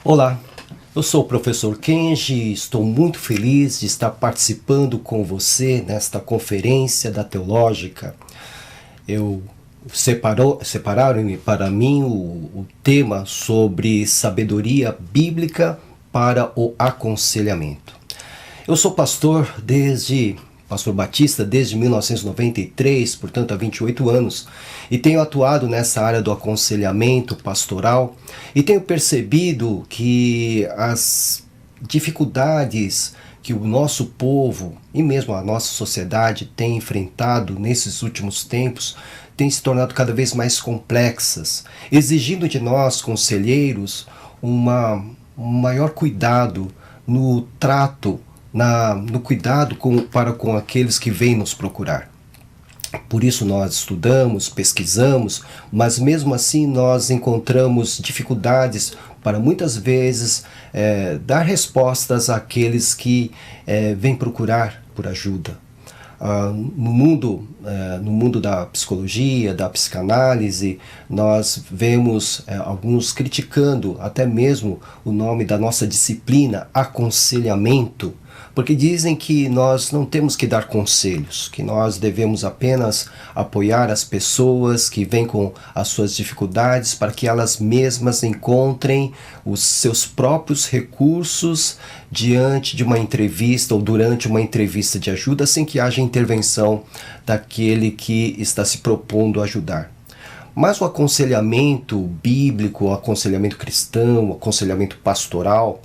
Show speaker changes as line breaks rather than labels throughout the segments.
Olá, eu sou o professor Kenji, estou muito feliz de estar participando com você nesta conferência da Teológica. Separaram para mim o tema sobre sabedoria bíblica para o aconselhamento. Eu sou pastor batista desde 1993, portanto há 28 anos, e tenho atuado nessa área do aconselhamento pastoral e tenho percebido que as dificuldades que o nosso povo e mesmo a nossa sociedade tem enfrentado nesses últimos tempos têm se tornado cada vez mais complexas, exigindo de nós, conselheiros, um maior cuidado no trato, no cuidado para com aqueles que vêm nos procurar. Por isso nós estudamos, pesquisamos, mas mesmo assim nós encontramos dificuldades para muitas vezes dar respostas àqueles que vêm procurar por ajuda. No mundo da psicologia, da psicanálise, nós vemos alguns criticando até mesmo o nome da nossa disciplina, aconselhamento, porque dizem que nós não temos que dar conselhos, que nós devemos apenas apoiar as pessoas que vêm com as suas dificuldades para que elas mesmas encontrem os seus próprios recursos diante de uma entrevista ou durante uma entrevista de ajuda, sem que haja intervenção daquele que está se propondo a ajudar. Mas o aconselhamento bíblico, o aconselhamento cristão, o aconselhamento pastoral,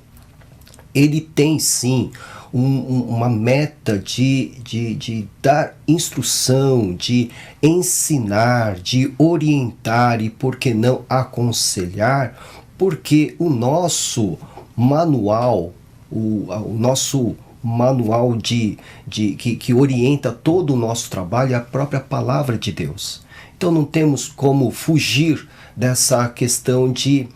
ele tem sim uma meta de dar instrução, de ensinar, de orientar e, por que não, aconselhar, porque o nosso manual, o nosso manual que orienta todo o nosso trabalho é a própria palavra de Deus. Então não temos como fugir dessa questão de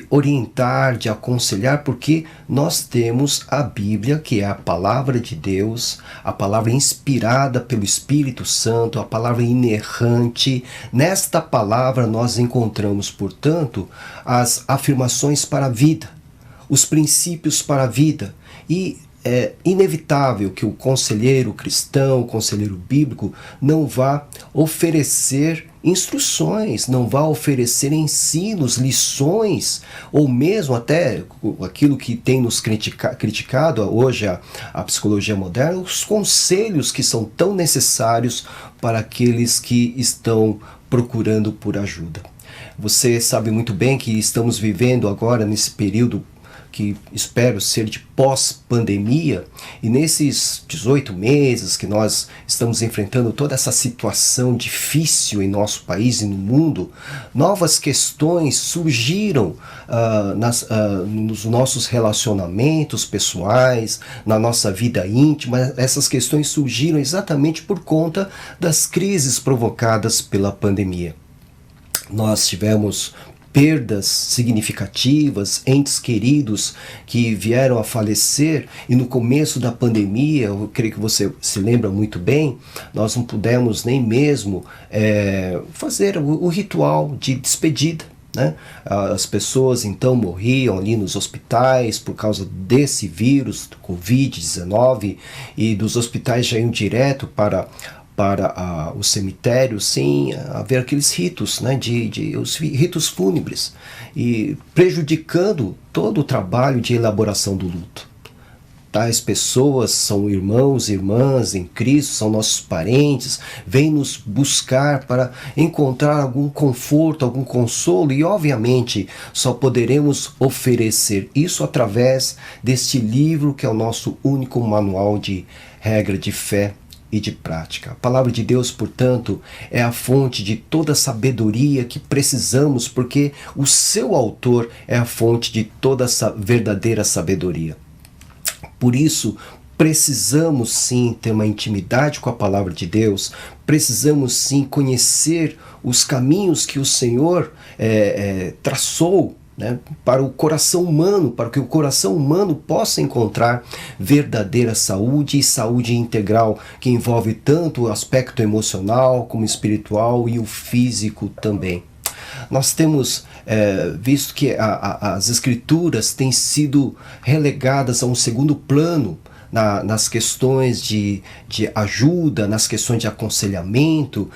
orientar, de aconselhar, porque nós temos a Bíblia, que é a palavra de Deus, a palavra inspirada pelo Espírito Santo, a palavra inerrante. Nesta palavra nós encontramos, portanto, as afirmações para a vida, os princípios para a vida. E é inevitável que o conselheiro cristão, o conselheiro bíblico, não vá oferecer instruções, não vá oferecer ensinos, lições, ou mesmo até aquilo que tem nos criticado hoje a psicologia moderna, os conselhos que são tão necessários para aqueles que estão procurando por ajuda. Você sabe muito bem que estamos vivendo agora nesse período que espero ser de pós-pandemia, e nesses 18 meses que nós estamos enfrentando toda essa situação difícil em nosso país e no mundo, novas questões surgiram nos nossos relacionamentos pessoais, na nossa vida íntima. Essas questões surgiram exatamente por conta das crises provocadas pela pandemia. Nós tivemos perdas significativas, entes queridos que vieram a falecer, e no começo da pandemia, eu creio que você se lembra muito bem, nós não pudemos nem mesmo fazer o ritual de despedida, né? As pessoas então morriam ali nos hospitais por causa desse vírus, do Covid-19, e dos hospitais já iam direto para o cemitério sem haver aqueles ritos, né, os ritos fúnebres, e prejudicando todo o trabalho de elaboração do luto. Tais pessoas são irmãos e irmãs em Cristo, são nossos parentes, vêm nos buscar para encontrar algum conforto, algum consolo, e obviamente só poderemos oferecer isso através deste livro que é o nosso único manual de regra de fé e de prática. A palavra de Deus, portanto, é a fonte de toda a sabedoria que precisamos, porque o seu autor é a fonte de toda essa verdadeira sabedoria. Por isso, precisamos sim ter uma intimidade com a palavra de Deus, precisamos sim conhecer os caminhos que o Senhor traçou, né, para o coração humano, para que o coração humano possa encontrar verdadeira saúde e saúde integral, que envolve tanto o aspecto emocional como espiritual e o físico também. nós temos visto que as Escrituras têm sido relegadas a um segundo plano nas questões de ajuda, nas questões de aconselhamento.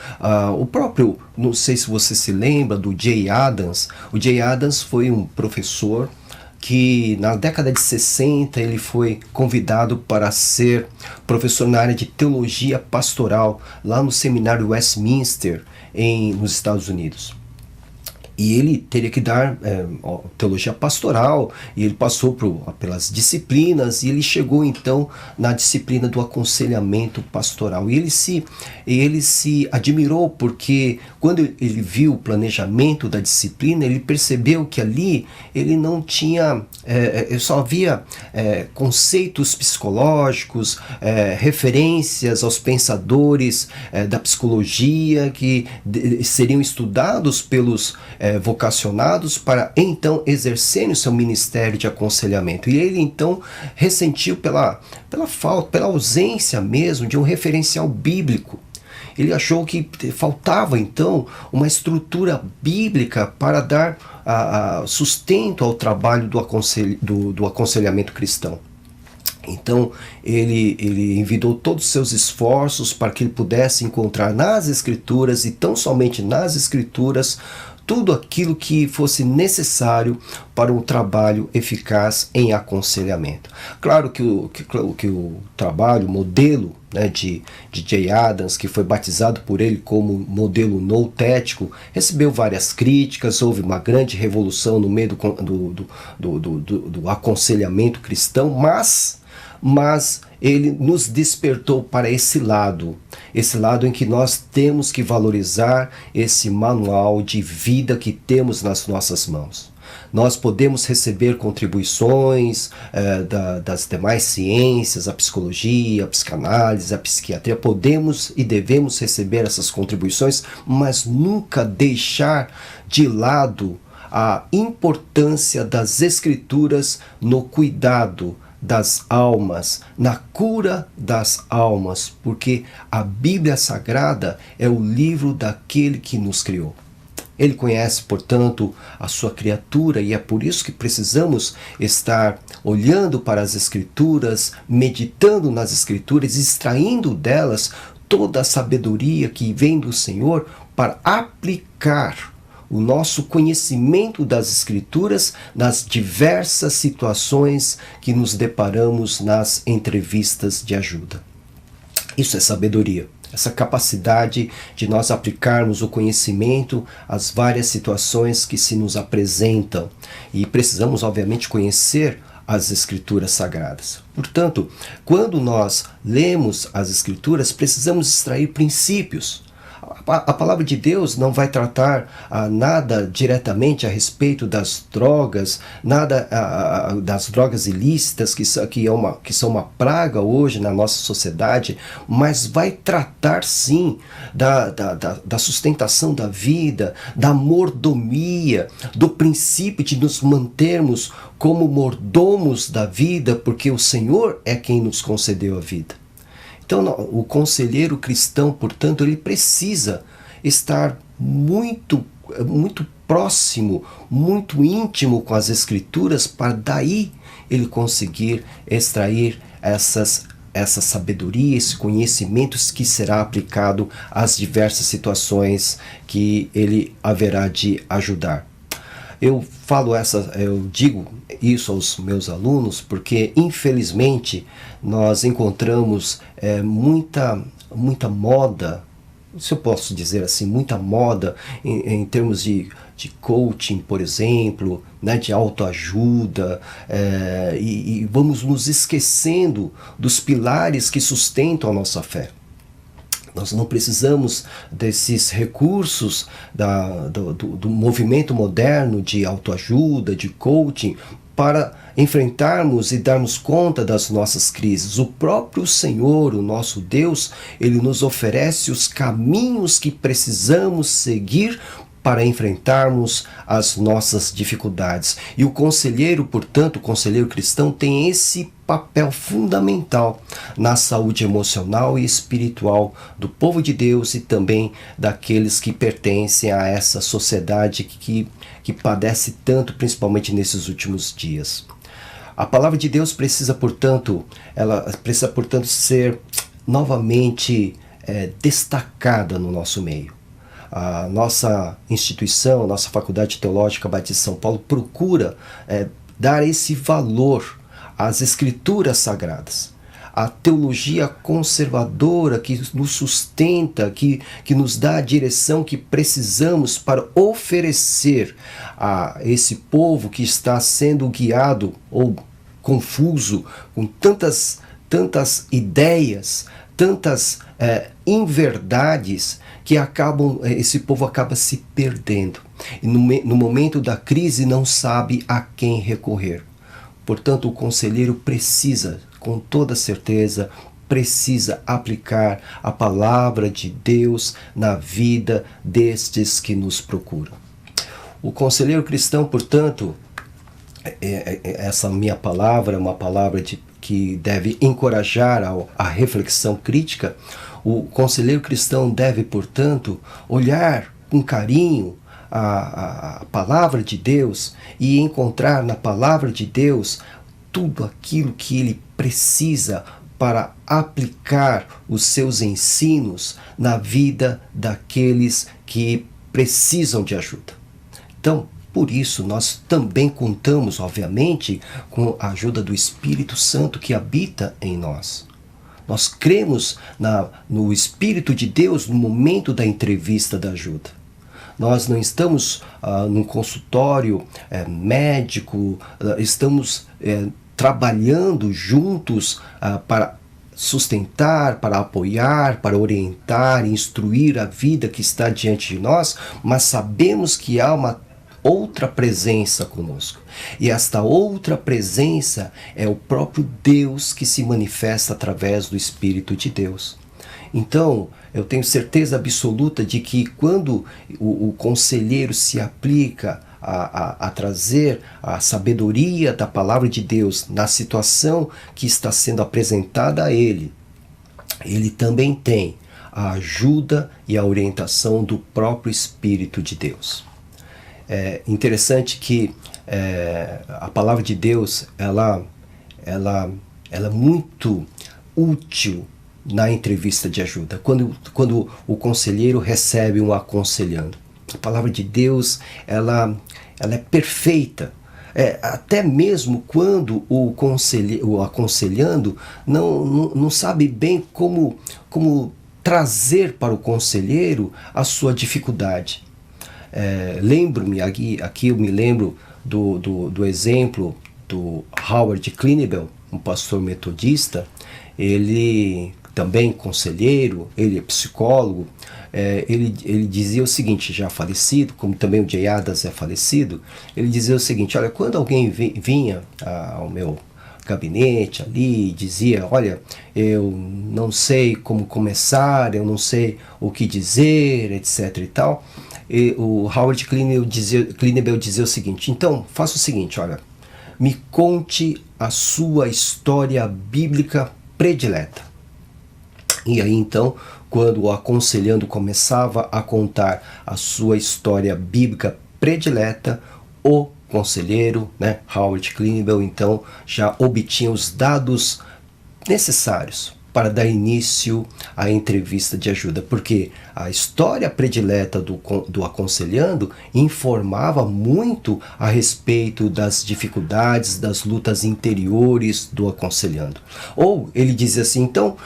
O próprio, não sei se você se lembra do Jay Adams. O Jay Adams foi um professor que na década de 60 ele foi convidado para ser professor na área de teologia pastoral lá no seminário Westminster nos Estados Unidos. E ele teria que dar teologia pastoral, e ele passou pelas disciplinas, e ele chegou então na disciplina do aconselhamento pastoral. E ele se admirou, porque quando ele viu o planejamento da disciplina, ele percebeu que ali ele não tinha, só havia conceitos psicológicos, referências aos pensadores da psicologia que seriam estudados pelos vocacionados para então exercerem o seu ministério de aconselhamento. E ele então ressentiu pela falta, pela ausência mesmo de um referencial bíblico. Ele achou que faltava então uma estrutura bíblica para dar sustento ao trabalho do aconselhamento cristão. Então ele envidou todos os seus esforços para que ele pudesse encontrar nas Escrituras, e tão somente nas Escrituras, tudo aquilo que fosse necessário para um trabalho eficaz em aconselhamento. Claro que o trabalho, o modelo, né, de Jay Adams, que foi batizado por ele como modelo noutético, recebeu várias críticas, houve uma grande revolução no meio do aconselhamento cristão, mas ele nos despertou para esse lado em que nós temos que valorizar esse manual de vida que temos nas nossas mãos. Nós podemos receber contribuições das demais ciências, a psicologia, a psicanálise, a psiquiatria. Podemos e devemos receber essas contribuições, mas nunca deixar de lado a importância das Escrituras no cuidado das almas, na cura das almas, porque a Bíblia Sagrada é o livro daquele que nos criou. Ele conhece, portanto, a sua criatura, e é por isso que precisamos estar olhando para as Escrituras, meditando nas Escrituras, extraindo delas toda a sabedoria que vem do Senhor para aplicar o nosso conhecimento das Escrituras nas diversas situações que nos deparamos nas entrevistas de ajuda. Isso é sabedoria, essa capacidade de nós aplicarmos o conhecimento às várias situações que se nos apresentam. E precisamos, obviamente, conhecer as Escrituras Sagradas. Portanto, quando nós lemos as Escrituras, precisamos extrair princípios. A palavra de Deus não vai tratar nada diretamente a respeito das drogas, nada das drogas ilícitas, que são uma praga hoje na nossa sociedade, mas vai tratar sim da sustentação da vida, da mordomia, do princípio de nos mantermos como mordomos da vida, porque o Senhor é quem nos concedeu a vida. Então, o conselheiro cristão, portanto, ele precisa estar muito próximo, muito íntimo com as Escrituras, para daí ele conseguir extrair essa sabedoria, esse conhecimento que será aplicado às diversas situações que ele haverá de ajudar. Eu digo isso aos meus alunos porque, infelizmente, nós encontramos muita moda, se eu posso dizer assim, muita moda em termos de coaching, por exemplo, né, de autoajuda, e vamos nos esquecendo dos pilares que sustentam a nossa fé. Nós não precisamos desses recursos do movimento moderno de autoajuda, de coaching, para enfrentarmos e darmos conta das nossas crises. O próprio Senhor, o nosso Deus, ele nos oferece os caminhos que precisamos seguir para enfrentarmos as nossas dificuldades. E o conselheiro, portanto, o conselheiro cristão tem esse papel fundamental na saúde emocional e espiritual do povo de Deus e também daqueles que pertencem a essa sociedade que padece tanto, principalmente nesses últimos dias. A palavra de Deus precisa, portanto, ser novamente destacada no nosso meio. A nossa instituição, a nossa Faculdade Teológica Batista de São Paulo procura dar esse valor às Escrituras Sagradas. A teologia conservadora que nos sustenta, que nos dá a direção que precisamos para oferecer a esse povo que está sendo guiado ou confuso com tantas ideias, tantas inverdades que esse povo acaba se perdendo. E no momento da crise não sabe a quem recorrer. Portanto, o conselheiro precisa, com toda certeza, precisa aplicar a palavra de Deus na vida destes que nos procuram. O conselheiro cristão, portanto, essa minha palavra é uma palavra que deve encorajar a reflexão crítica. O conselheiro cristão deve, portanto, olhar com carinho a palavra de Deus e encontrar na palavra de Deus tudo aquilo que ele precisa para aplicar os seus ensinos na vida daqueles que precisam de ajuda. Então, por isso, nós também contamos, obviamente, com a ajuda do Espírito Santo que habita em nós. Nós cremos no Espírito de Deus no momento da entrevista da ajuda. Nós não estamos num consultório médico, estamos trabalhando juntos para sustentar, para apoiar, para orientar, instruir a vida que está diante de nós, mas sabemos que há uma outra presença conosco. E esta outra presença é o próprio Deus que se manifesta através do Espírito de Deus. Então, eu tenho certeza absoluta de que quando o conselheiro se aplica a trazer a sabedoria da palavra de Deus na situação que está sendo apresentada a ele também tem a ajuda e a orientação do próprio Espírito de Deus. É interessante que a palavra de Deus ela é muito útil na entrevista de ajuda, quando o conselheiro recebe um aconselhando. A palavra de Deus ela é perfeita. Até mesmo quando o aconselhando não sabe bem como trazer para o conselheiro a sua dificuldade. Lembro-me, aqui eu me lembro do exemplo do Howard Clinebell, um pastor metodista. Ele também conselheiro, ele é psicólogo. Ele dizia o seguinte, já falecido, como também o Jay Adams é falecido. Ele dizia o seguinte: olha, quando alguém vinha ao meu gabinete ali, dizia, olha, eu não sei como começar, eu não sei o que dizer, etc e tal, e o Howard Clinebell dizia o seguinte: então, faça o seguinte, olha, me conte a sua história bíblica predileta. E aí então, quando o aconselhando começava a contar a sua história bíblica predileta, o conselheiro, Howard Clinebell, então já obtinha os dados necessários para dar início à entrevista de ajuda, porque a história predileta do aconselhando informava muito a respeito das dificuldades, das lutas interiores do aconselhando. Ou ele dizia assim: então,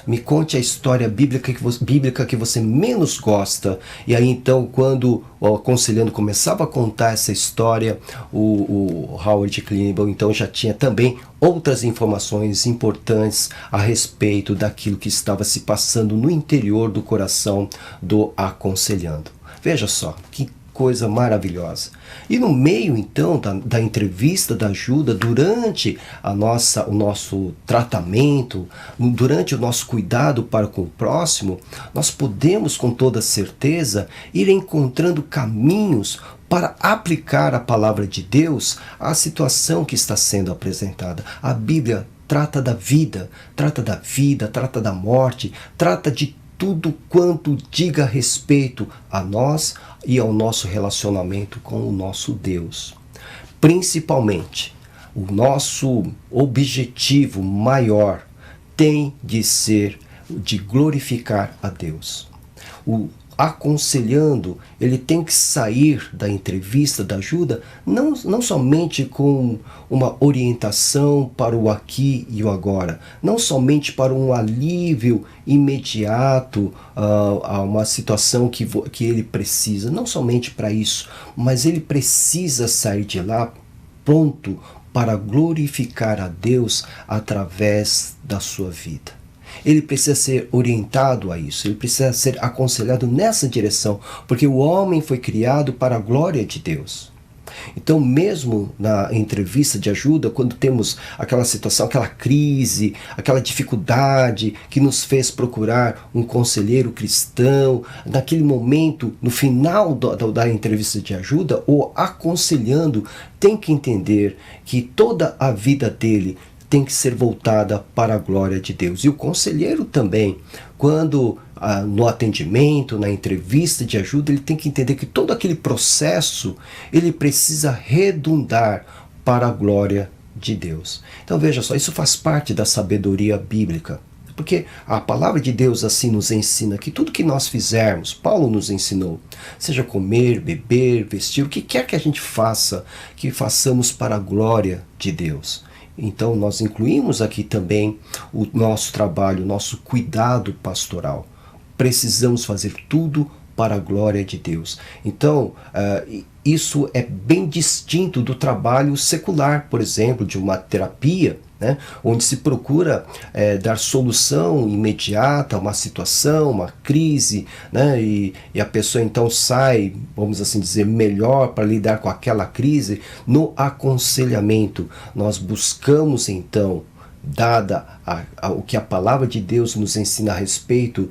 me conte a história bíblica que você menos gosta. E aí então, quando o aconselhando começava a contar essa história, o Howard Clinebell então já tinha também outras informações importantes a respeito daquilo que estava se passando no interior do coração do aconselhando. Veja só, que coisa maravilhosa. E no meio então da entrevista da ajuda, durante o nosso tratamento, durante o nosso cuidado para com o próximo, nós podemos com toda certeza ir encontrando caminhos para aplicar a palavra de Deus à situação que está sendo apresentada. A Bíblia trata da vida, trata da morte, trata de tudo quanto diga respeito a nós e ao nosso relacionamento com o nosso Deus. Principalmente, o nosso objetivo maior tem de ser de glorificar a Deus. O aconselhando, ele tem que sair da entrevista, da ajuda, não somente com uma orientação para o aqui e o agora, não somente para um alívio imediato a uma situação que ele precisa, não somente para isso, mas ele precisa sair de lá pronto para glorificar a Deus através da sua vida. Ele precisa ser orientado a isso, ele precisa ser aconselhado nessa direção, porque o homem foi criado para a glória de Deus. Então, mesmo na entrevista de ajuda, quando temos aquela situação, aquela crise, aquela dificuldade que nos fez procurar um conselheiro cristão, naquele momento, no final da entrevista de ajuda, o aconselhando tem que entender que toda a vida dele tem que ser voltada para a glória de Deus. E o conselheiro também, quando no atendimento, na entrevista de ajuda, ele tem que entender que todo aquele processo, ele precisa redundar para a glória de Deus. Então veja só, isso faz parte da sabedoria bíblica. Porque a palavra de Deus assim nos ensina que tudo que nós fizermos, Paulo nos ensinou, seja comer, beber, vestir, o que quer que a gente faça, que façamos para a glória de Deus. Então nós incluímos aqui também o nosso trabalho, o nosso cuidado pastoral. Precisamos fazer tudo para a glória de Deus. Então, isso é bem distinto do trabalho secular, por exemplo, de uma terapia, né, onde se procura dar solução imediata a uma situação, uma crise, né, e a pessoa então sai, vamos assim dizer, melhor para lidar com aquela crise. No aconselhamento, nós buscamos então, dada o que a palavra de Deus nos ensina a respeito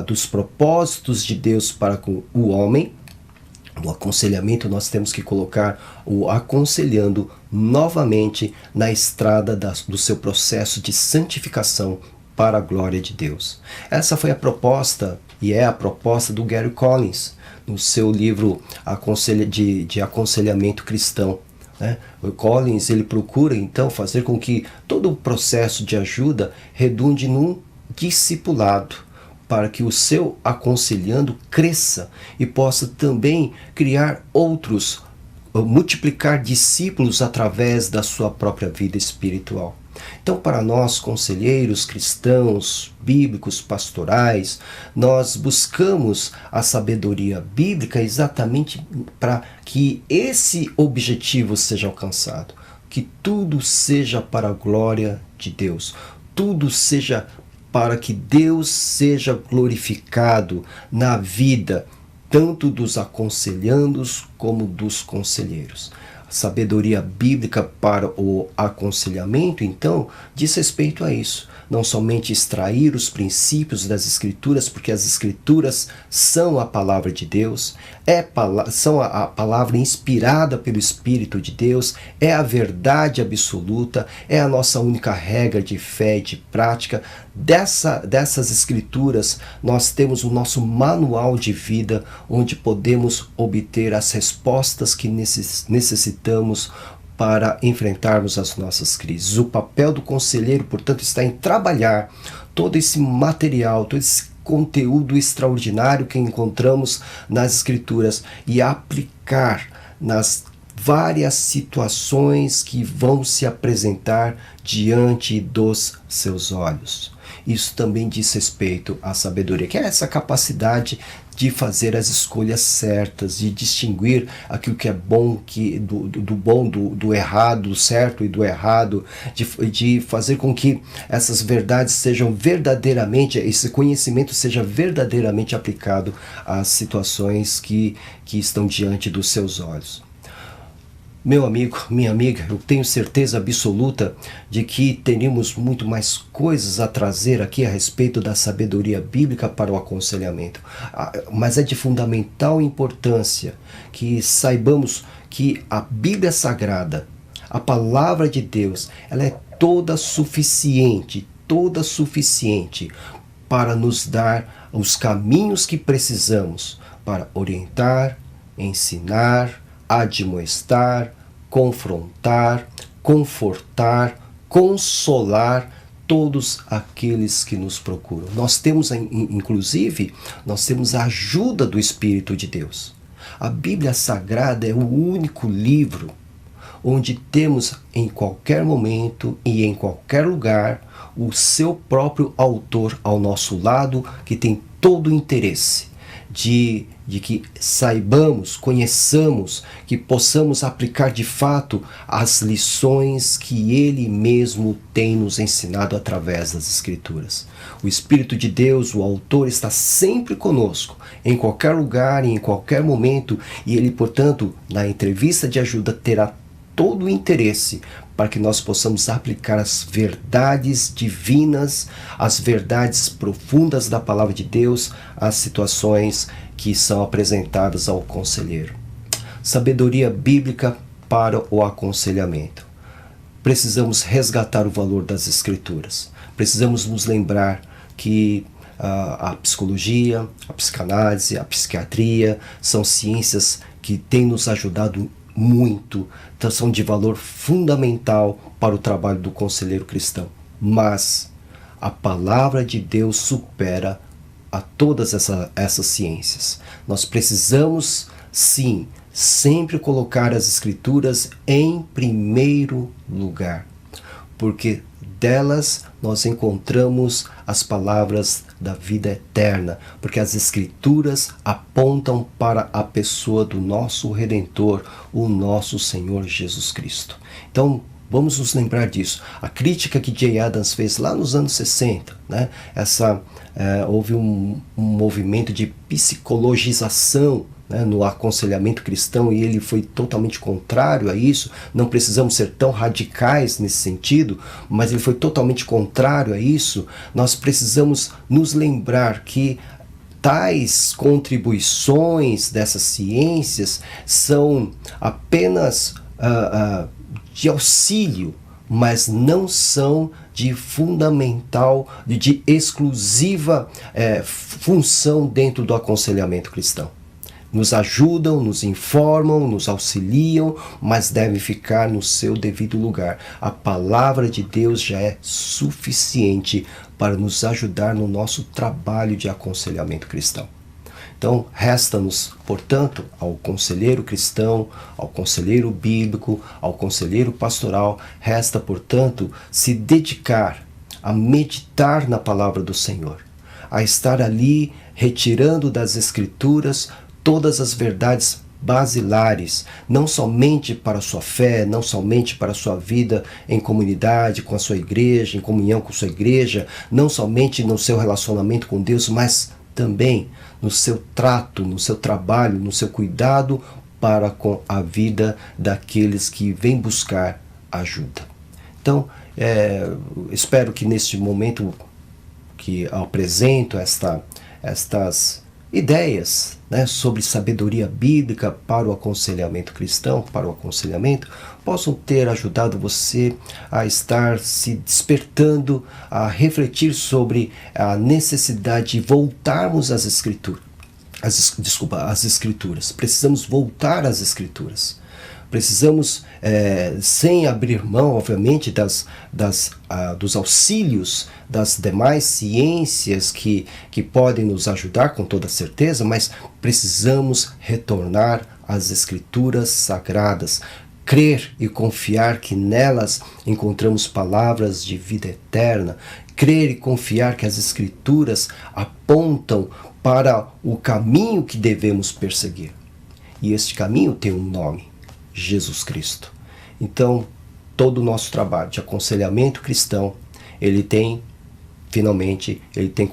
dos propósitos de Deus para com o homem, no aconselhamento nós temos que colocar o aconselhando novamente na estrada do seu processo de santificação para a glória de Deus. Essa foi a proposta e é a proposta do Gary Collins no seu livro de aconselhamento cristão. O Collins ele procura então fazer com que todo o processo de ajuda redunde num discipulado, para que o seu aconselhando cresça e possa também criar outros, multiplicar discípulos através da sua própria vida espiritual. Então, para nós, conselheiros cristãos, bíblicos, pastorais, nós buscamos a sabedoria bíblica exatamente para que esse objetivo seja alcançado, que tudo seja para a glória de Deus, tudo seja para que Deus seja glorificado na vida, tanto dos aconselhandos como dos conselheiros. A sabedoria bíblica para o aconselhamento, então, diz respeito a isso. Não somente extrair os princípios das Escrituras, porque as Escrituras são a palavra de Deus, são a palavra inspirada pelo Espírito de Deus, é a verdade absoluta, é a nossa única regra de fé e de prática. Dessas Escrituras, nós temos o nosso manual de vida, onde podemos obter as respostas que necessitamos para enfrentarmos as nossas crises. O papel do conselheiro, portanto, está em trabalhar todo esse material, todo esse conteúdo extraordinário que encontramos nas Escrituras e aplicar nas várias situações que vão se apresentar diante dos seus olhos. Isso também diz respeito à sabedoria, que é essa capacidade de fazer as escolhas certas, de distinguir aquilo que é bom do errado, do certo e do errado, de fazer com que essas verdades sejam verdadeiramente, esse conhecimento seja verdadeiramente aplicado às situações que estão diante dos seus olhos. Meu amigo, minha amiga, eu tenho certeza absoluta de que teríamos muito mais coisas a trazer aqui a respeito da sabedoria bíblica para o aconselhamento. Mas é de fundamental importância que saibamos que a Bíblia Sagrada, a palavra de Deus, ela é toda suficiente para nos dar os caminhos que precisamos para orientar, ensinar, admoestar, confrontar, confortar, consolar todos aqueles que nos procuram. Nós temos, inclusive, a ajuda do Espírito de Deus. A Bíblia Sagrada é o único livro onde temos em qualquer momento e em qualquer lugar o seu próprio autor ao nosso lado, que tem todo o interesse de que saibamos, conheçamos, que possamos aplicar de fato as lições que Ele mesmo tem nos ensinado através das Escrituras. O Espírito de Deus, o autor, está sempre conosco, em qualquer lugar e em qualquer momento, e Ele, portanto, na entrevista de ajuda, terá todo o interesse para que nós possamos aplicar as verdades divinas, as verdades profundas da palavra de Deus às situações que são apresentadas ao conselheiro. Sabedoria bíblica para o aconselhamento. Precisamos resgatar o valor das Escrituras. Precisamos nos lembrar que a psicologia, a psicanálise, a psiquiatria são ciências que têm nos ajudado muito, então são de valor fundamental para o trabalho do conselheiro cristão. Mas a palavra de Deus supera a todas essas ciências. Nós precisamos, sim, sempre colocar as Escrituras em primeiro lugar, porque delas nós encontramos as palavras da vida eterna, porque as Escrituras apontam para a pessoa do nosso Redentor, o nosso Senhor Jesus Cristo. Então, vamos nos lembrar disso. A crítica que Jay Adams fez lá nos anos 60, né? Houve um movimento de psicologização, né, no aconselhamento cristão, e ele foi totalmente contrário a isso. Não precisamos ser tão radicais nesse sentido, mas ele foi totalmente contrário a isso. Nós precisamos nos lembrar que tais contribuições dessas ciências são apenas de auxílio, mas não são de fundamental, de exclusiva função dentro do aconselhamento cristão. Nos ajudam, nos informam, nos auxiliam, mas devem ficar no seu devido lugar. A palavra de Deus já é suficiente para nos ajudar no nosso trabalho de aconselhamento cristão. Então, resta-nos, portanto, ao conselheiro cristão, ao conselheiro bíblico, ao conselheiro pastoral, resta, portanto, se dedicar a meditar na palavra do Senhor, a estar ali retirando das Escrituras todas as verdades basilares, não somente para a sua fé, não somente para a sua vida em comunidade com a sua igreja, em comunhão com a sua igreja, não somente no seu relacionamento com Deus, mas também no seu trato, no seu trabalho, no seu cuidado para com a vida daqueles que vêm buscar ajuda. Então, espero que neste momento que apresento estas ideias, né, sobre sabedoria bíblica para o aconselhamento cristão, para o aconselhamento, possam ter ajudado você a estar se despertando, a refletir sobre a necessidade de voltarmos às Escrituras. Às Escrituras. Precisamos voltar às Escrituras. Precisamos, sem abrir mão, obviamente, dos auxílios das demais ciências que podem nos ajudar com toda certeza, mas precisamos retornar às Escrituras sagradas, crer e confiar que nelas encontramos palavras de vida eterna, crer e confiar que as Escrituras apontam para o caminho que devemos perseguir. E este caminho tem um nome: Jesus Cristo. Então, todo o nosso trabalho de aconselhamento cristão, ele tem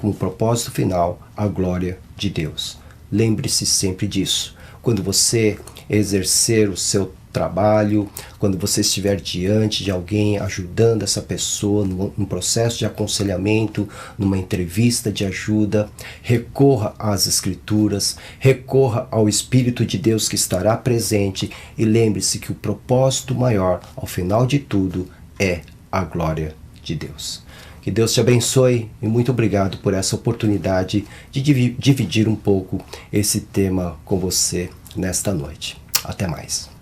como propósito final a glória de Deus. Lembre-se sempre disso. Quando você exercer o seu trabalho, quando você estiver diante de alguém, ajudando essa pessoa num processo de aconselhamento, numa entrevista de ajuda, recorra às Escrituras, recorra ao Espírito de Deus que estará presente, e lembre-se que o propósito maior, ao final de tudo, é a glória de Deus. Que Deus te abençoe e muito obrigado por essa oportunidade de dividir um pouco esse tema com você nesta noite. Até mais.